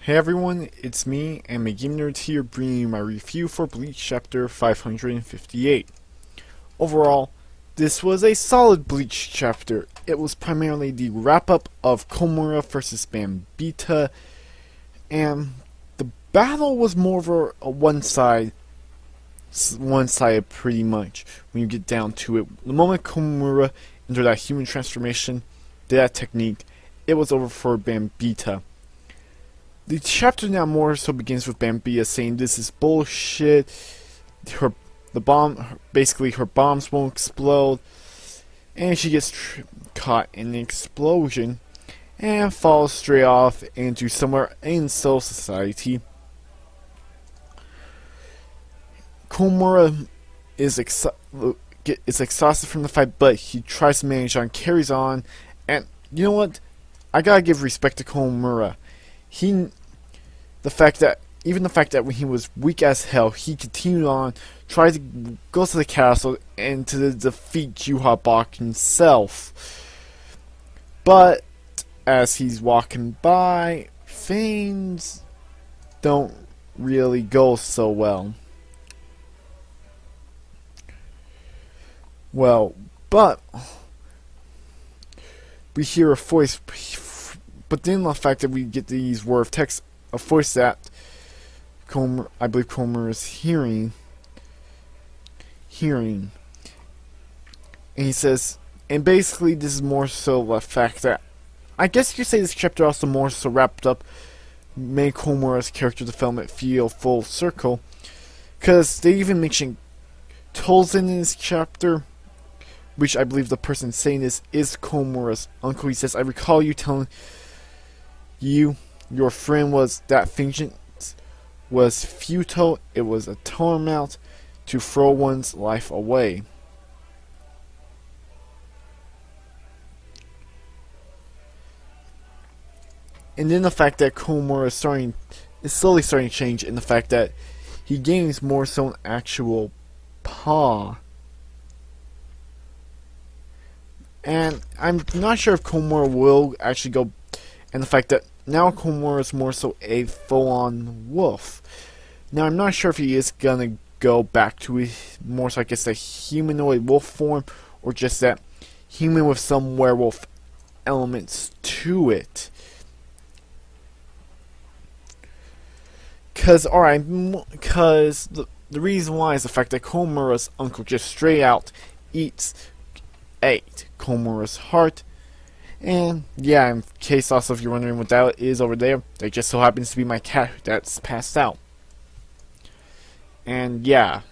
Hey everyone, it's me, and McGameNerd here bringing you my review for Bleach chapter 558. Overall, this was a solid Bleach chapter. It was primarily the wrap-up of Komura vs. Bambita, and the battle was more of a one-sided pretty much, when you get down to it. The moment Komura entered that human transformation, did that technique, it was over for Bambita. The chapter now more so begins with Bambita saying this is bullshit. Basically her bombs won't explode, and she gets caught in an explosion and falls straight off into somewhere in Soul Society. Komura is exhausted from the fight, but he tries to manage on, carries on, and you know what? I gotta give respect to Komura. The fact that when he was weak as hell, he continued on, tried to go to the castle and to defeat Juhabok himself. But as he's walking by, things don't really go so well. But we hear a voice. But then the fact that we get these word of text, a voice that I believe Komura is hearing, and he says, and basically this is more so the fact that, I guess you could say this chapter also more so wrapped up, made Komura's character development feel full circle, because they even mention Tolzen in this chapter, which I believe the person saying this is Komura's uncle. He says, I recall you telling your friend was that vengeance was futile, it was a torment to throw one's life away. And then the fact that Komura is slowly starting to change, in the fact that he gains more so an actual paw. And I'm not sure if Komura will actually go, and the fact that now Komura is more so a full-on wolf. Now I'm not sure if he is gonna go back to his more so, I guess, a humanoid wolf form, or just that human with some werewolf elements to it. Cause the reason why is the fact that Komura's uncle just straight out ate Komura's heart. And yeah, in case also if you're wondering what that is over there, that just so happens to be my cat that's passed out. And yeah.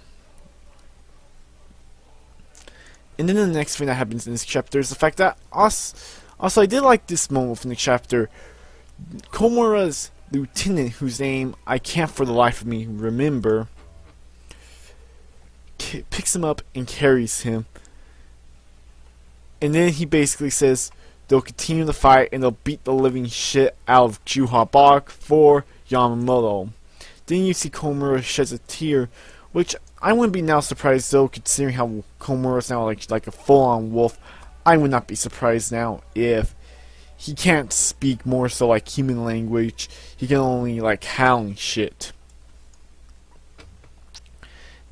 And then the next thing that happens in this chapter is the fact that also I did like this moment from the chapter. Komura's lieutenant, whose name I can't for the life of me remember, picks him up and carries him. And then he basically says they'll continue the fight and they'll beat the living shit out of Juhabok for Yamamoto. Then you see Komura sheds a tear, which I wouldn't be now surprised though, considering how Komura is now like a full-on wolf. I would not be surprised now if he can't speak more so like human language. He can only like howl and shit.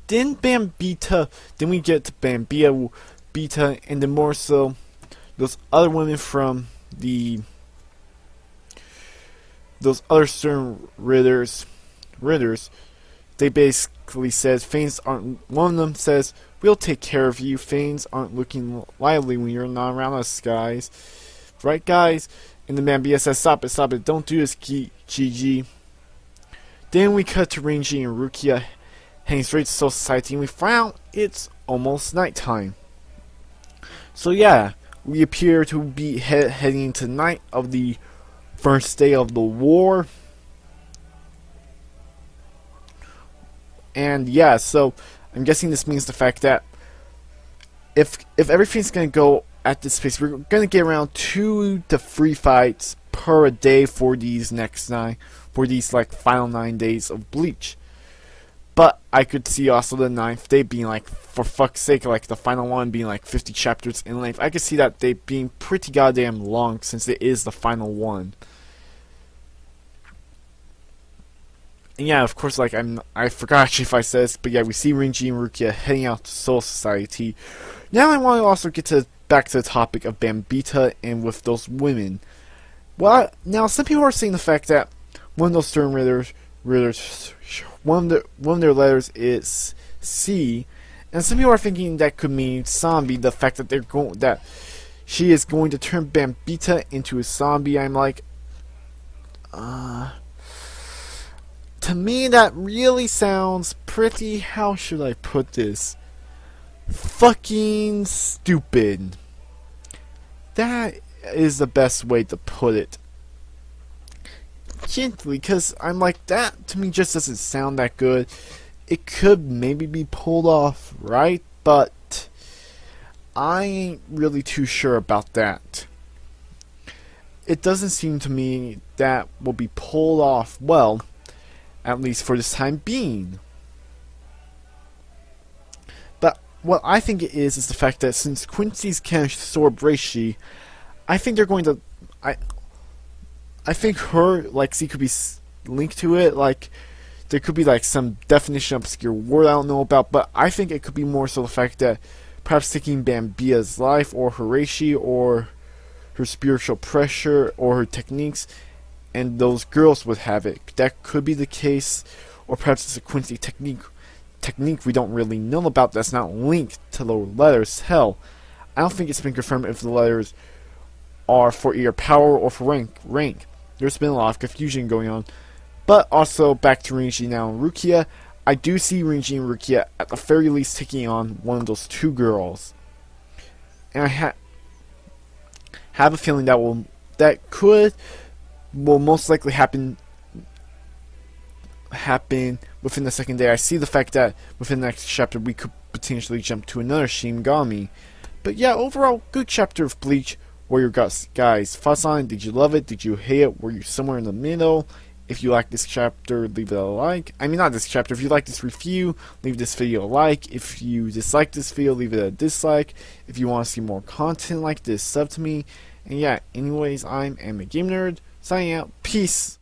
Then we get to Bambita, and then more so those other women from those other certain ridders, they basically says things aren't, one of them says, we'll take care of you, things aren't looking lively when you're not around us, guys. Right, guys? And the Bambita says, stop it, don't do this, Gigi. Then we cut to Renji and Rukia heading straight to Soul Society, and we find out it's almost nighttime. So yeah, we appear to be heading into the night of the first day of the war. And yeah, so I'm guessing this means the fact that if everything's gonna go at this pace, we're gonna get around 2 to 3 fights per day for these like final 9 days of Bleach. But I could see also the 9th day being like, for fuck's sake, like the final one being like 50 chapters in length. I could see that day being pretty goddamn long since it is the final one. And yeah, of course, like I forgot actually if I said this, but yeah, we see Renji and Rukia heading out to Soul Society. Now I want to also get back to the topic of Bambita and with those women. Well, now some people are saying the fact that one of those stern ridders, one of their letters is C, and some people are thinking that could mean zombie. The fact that she is going to turn Bambita into a zombie. I'm like, to me that really sounds pretty, how should I put this, fucking stupid. That is the best way to put it. Gently, because I'm like, that to me just doesn't sound that good. It could maybe be pulled off, right? But I ain't really too sure about that. It doesn't seem to me that will be pulled off well, at least for this time being. But what I think it is the fact that since Quincy's can absorb Reishi, I think they're going to, I think her, like, C could be linked to it. Like, there could be like some definition obscure word I don't know about, but I think it could be more so the fact that perhaps taking Bambia's life, or her Reishi, or her spiritual pressure, or her techniques, and those girls would have it. That could be the case, or perhaps it's a Quincy technique we don't really know about that's not linked to the letters. Hell, I don't think it's been confirmed if the letters are for either power or for rank. There's been a lot of confusion going on. But also, back to Renji now and Rukia, I do see Renji and Rukia at the very least taking on one of those two girls. And I have a feeling that will most likely happen within the second day. I see the fact that within the next chapter we could potentially jump to another Shinigami. But yeah, overall, good chapter of Bleach. What are your guys' thoughts on it? Did you love it? Did you hate it? Were you somewhere in the middle? If you like this chapter, leave it a like. I mean, not this chapter. If you like this review, leave this video a like. If you dislike this video, leave it a dislike. If you want to see more content like this, sub to me. And yeah, anyways, I'm a Game Nerd, signing out. Peace.